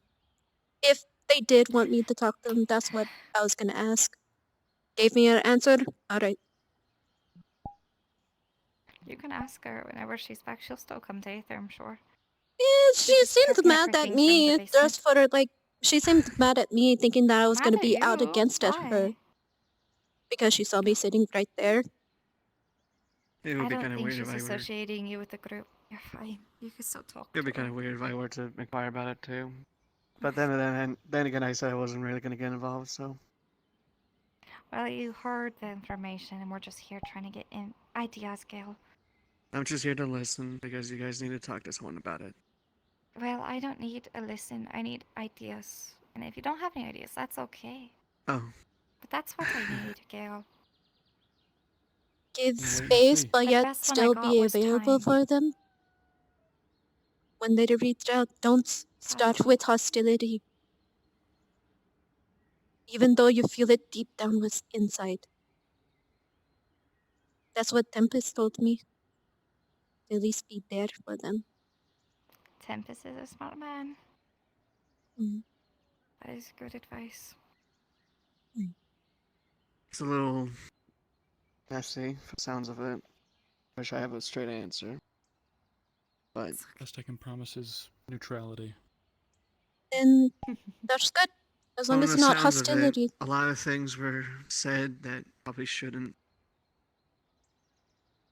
If they did want me to talk to them, that's what I was gonna ask. Gave me an answer. All right. You can ask her whenever she's back. She'll still come to Aether, I'm sure. She just seemed picking up mad her at things from the me basement. just for like. She seemed mad at me, thinking that I was Mad gonna at be out you? against her Why? because she saw me sitting right there. It I would be don't kind of think weird she's if I were. associating you with the group. You're fine. You can still talk It'd be to kind her. of weird if I were to inquire about it too. But then again, I said I wasn't really gonna get involved, so. Well, you heard the information, and we're just here trying to get in ideas, Gail. I'm just here to listen because you guys need to talk to someone about it. Well, I don't need a listen. I need ideas. And if you don't have any ideas, that's okay. Oh, But that's what I need, Gail. Give We'll wait and space, see. but The yet best one I still got be was available time. for them. When they reach out, don't start with hostility. Even though you feel it deep down inside. That's what Tempest told me. At least be there for them. Tempest is a smart man. Mm. That is good advice. it's a little messy for the sounds of it. Wish I have a straight answer. But Best I can promise is neutrality. And that's good. As long from as the it's not sounds of it, hostility. a lot of things were said that probably shouldn't.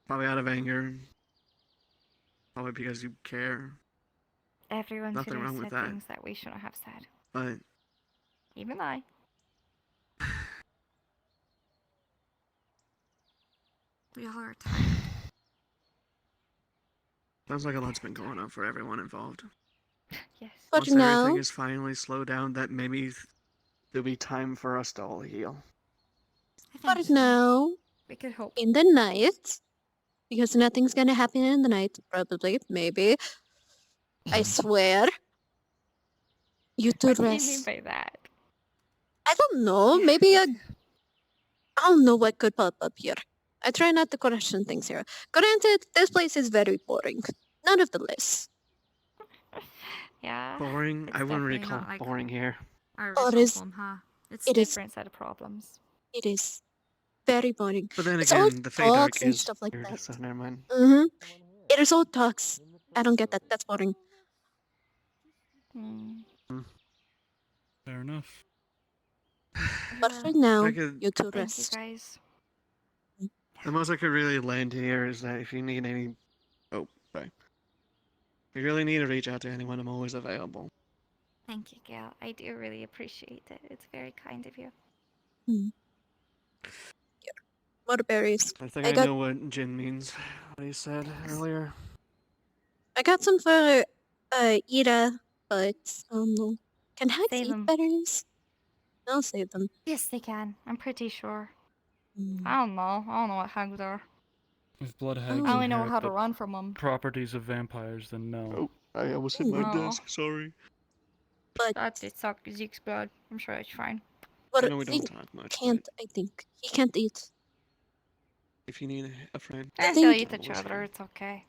Probably out of anger. Probably because you care. Everyone Nothing could have wrong with said that. things that we shouldn't have said. But Even I. We all are tired. sounds like a lot's been going on for everyone involved. Yes. But Once everything now, is finally slowed down, that maybe there'll be time for us to all heal. I think but so. now, We could hope. in the night, because nothing's gonna happen in the night, probably, maybe. I swear. You two What do you mean rest. by that? I don't know. Maybe I don't know what could pop up here. I try not to question things here. Granted, this place is very boring. None of the less. Yeah. Boring? It's I wouldn't really definitely call not like boring here. our Or original is home, huh? It's it is different set of problems. it is very boring. But then It's all again, the Fey Dark talks and is stuff like weird, that. so never mind. It is all talks. I don't get that. That's boring. Fair enough. But for now, I could, you two Thank you rest. guys. the most I could really land here is that if you need any. Oh, sorry. If you really need to reach out to anyone, I'm always available. Thank you, Gail. I do really appreciate it. It's very kind of you. Water berries. I think I I got know what Jin means. What he said earlier. I got some for Ira, but no. Can hags Save eat 'em. berries? I'll save them. Yes, they can. I'm pretty sure. Mm. I don't know. I don't know what hags are. If blood Oh. hags I only know inherit how to the run from them. properties of vampires, then no. Oh, I almost hit my Aw. desk. Sorry. But That it sucked. Zeke's blood. I'm sure it's fine. what I know we Zeke don't talk much, can't, I think. He can't eat. but if you need a friend, I They'll think- eat each always other. here. It's okay.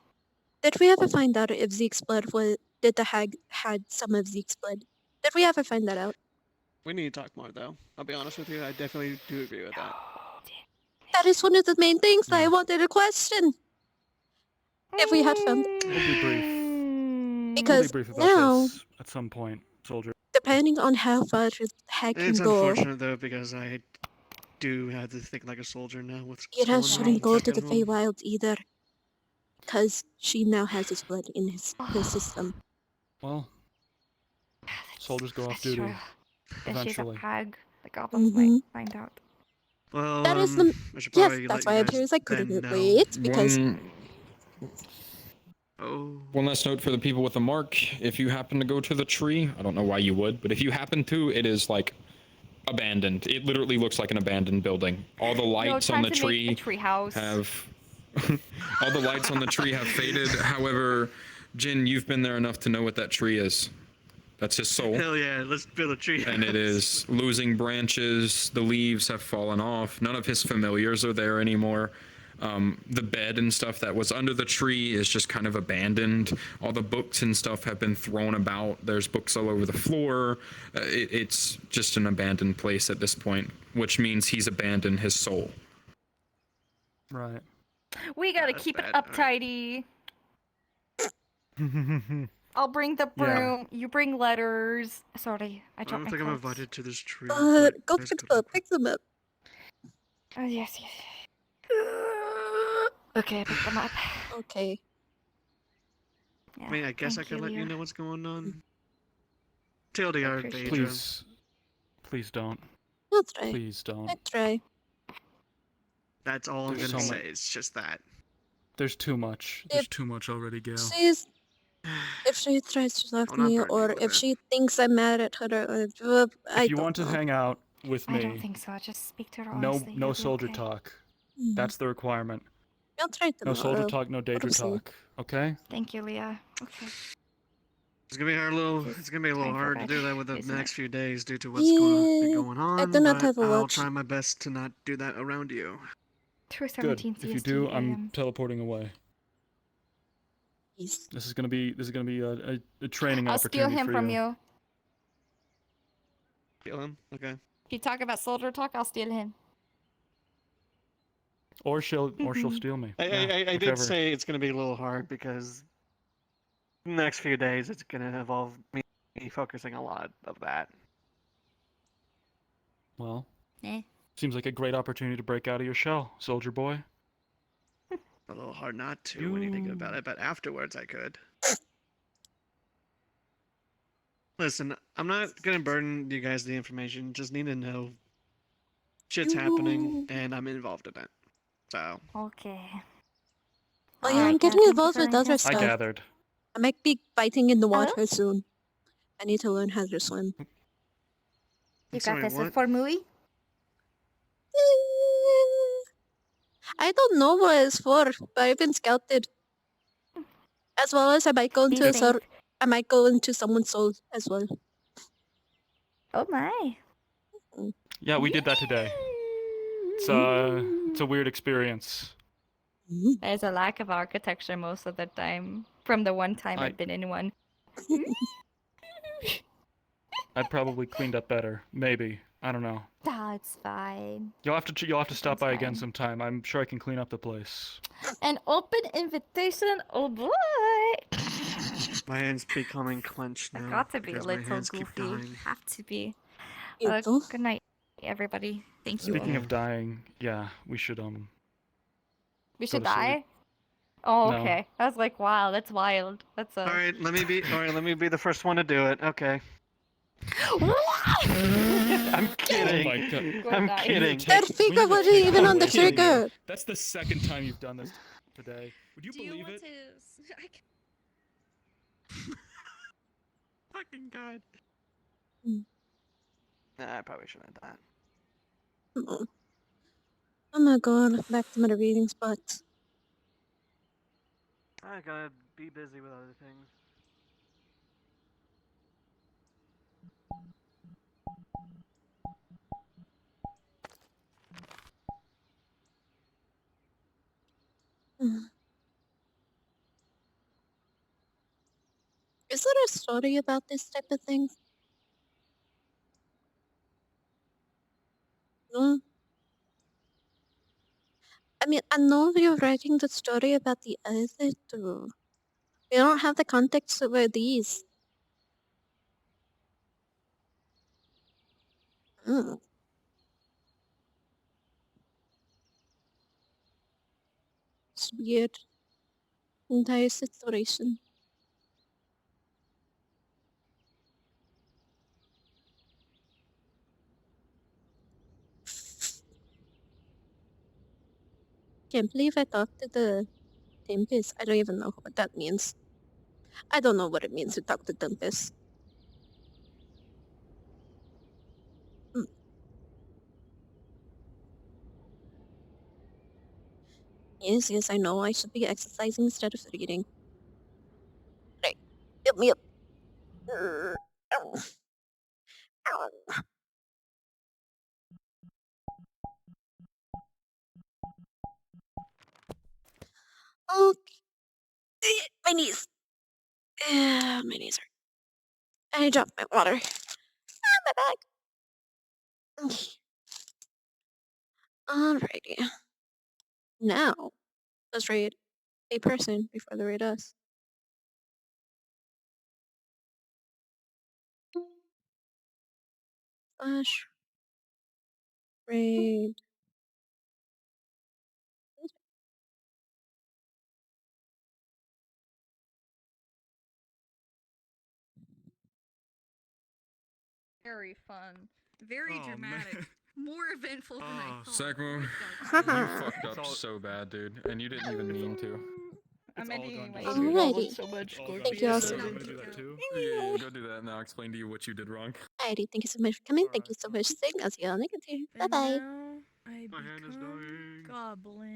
Did we ever find out if Zeke's blood was did the hag had some of Zeke's blood? Did we ever find that out? We need to talk more, though. I'll be honest with you. I definitely do agree with that. That is one of the main things that I Yeah. wanted to question. If we had found We'll be brief. We'll because be brief about now, this at some point, soldier. depending on how far the hag can It's go, unfortunate though because I do have to think like a soldier now. What's Ira going on shouldn't with go to the Festival. Feywild either. Because she now has his blood in her system. Well, soldiers go off That's duty. true. If she's a Eventually. hag, the goblins Mhm. might find out. Well, That is the I should yes. probably That's let why you I'm guys here. Is like then couldn't know. wait because One last note for the people with the mark. If you happen to go to the tree, I don't know why you would, but if you happen to, it is like abandoned. It literally looks like an abandoned building. All the lights on the tree treehouse. have all the lights on the tree have faded. However, Jin, you've been there enough to know what that tree is. That's his soul. Hell yeah, let's build a tree. And it is losing branches. The leaves have fallen off. None of his familiars are there anymore. The bed and stuff that was under the tree is just kind of abandoned. All the books and stuff have been thrown about. There's books all over the floor. It's just an abandoned place at this point, which means he's abandoned his soul. Right. We gotta That's keep it bad, up alright. tidy. I'll bring the Yeah. broom. You bring letters. Sorry, I I dropped don't my think I'm cards. invited to this tree. Go let's pick go them to up. Pick them up. Oh, yes. Okay, I picked them up. Okay. Yeah, I mean, I guess I thank could let you Leah. know what's going on. TLDR, appreciate Daedra. Please, please don't. I'll try. Please don't. I try. That's all I'm There's gonna so say. much. It's just that. There's too much. There's too much already, Gale. She's if she tries to love I'll not me, burn you or with if it. she thinks I'm mad at her, or I If you don't want to know. hang out with I don't me, think so. Just speak to her no, honestly. no You'll be soldier okay. talk. Mhm. That's the requirement. I'll try No tomorrow. soldier talk, no Daedra We'll see. talk. Okay? Thank you, Leah. Okay. It's gonna be hard, little. Just It's gonna be a little time for hard to bed, do that with the isn't next it? few days due to what's going to be Yeah, going on. I do not but have a I'll watch. try my best to not do that around you. 2:17 Good. If you CST do, I'm AM. teleporting away. Yes. This is gonna be a training I'll steal opportunity him for from you. you. Kill him? Okay. If you talk about soldier talk, I'll steal him. Or she'll steal me. I Yeah, did whichever. say it's gonna be a little hard because the next few days it's gonna involve me focusing a lot of that. Well, Eh. seems like a great opportunity to break out of your shell, soldier boy. A little hard not to when you think about it, but afterwards I could. Listen, I'm not gonna burden you guys the information. Just need to know shit's happening and I'm involved in it. So Okay. Oh yeah, I'm Alright, getting thank you involved for with letting other us I know. stuff. gathered. I might be biting in the Hello? water soon. I need to learn how to swim. I'm You got sorry, this what? for Mui? I don't know what it's for, but I've been scouted. As well as I might go Be into safe. I might go into someone's soul as well. Oh my. Yeah, we did that today. It's a weird experience. There's a lack of architecture most of the time. From the one time I- I've been in one. I probably cleaned up better. Maybe. I don't know. That's fine. You'll have to stop That's by again fine. sometime. I'm sure I can clean up the place. An open invitation, oh boy! My hand's becoming clenched I now. got to be a because my little hands keep goofy. dying. Have to be. You too? Good night, everybody. Thank you. Speaking all. of dying, yeah, we should We go should to sleep. die? Oh, No. okay. I was like, wow, that's wild. That's a. Alright, let me be the first one to do it. Okay. I'm kidding. Oh my god. I'm night. kidding. That finger wasn't even on the trigger. That's the second time you've done this today. Would you Do you believe want it? to? Fucking god. Mm. Nah, I probably shouldn't have done Oh. I'm not going back to my reading spot. I gotta be busy with other things. Is there a story about this type of thing? No. I mean, I know you're writing the story about the Aether too. We don't have the context over these. Mm. It's weird. Entire situation. Can't believe I talked to the Tempest. I don't even know what that means. I don't know what it means to talk to Tempest. Mm. Yes, I know. I should be exercising instead of reading. Right. Help me up. Ow. Ow. Oh, my knees. My knees hurt. I dropped my water. Ah, my bag. Alrighty. Now, let's raid a person before they raid us. Slash raid. Very fun. Very Oh, dramatic. man. More eventful than I Oh. thought. Sakmo, What the you fuck? fucked It's up all- so bad, dude, and you didn't even mean to. I'm It's all editing gone my to Aether shit. goblin Alrighty. so much, It's all gone Thank to you all shit. so You much. want me to do that too? Yeah, go do that, and I'll explain to you what you did wrong. Alrighty, thank you so much for coming. Thank you Alright. so much for staying. I'll see you all next time. Bye And bye. now I My hand is become dying. goblin.